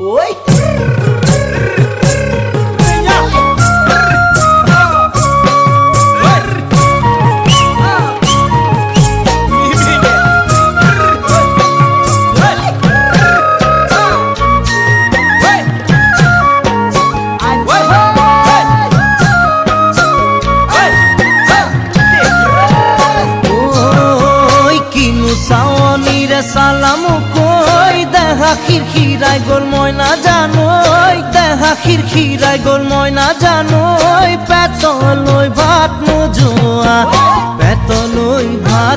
ওই সালাম কই দেখা খিরখিরাই গোল ময়না জানোই দেখা খিরখিরাই গোল ময়না জানোই পেতলই ভাত নোজোয়া পেতলই ভাত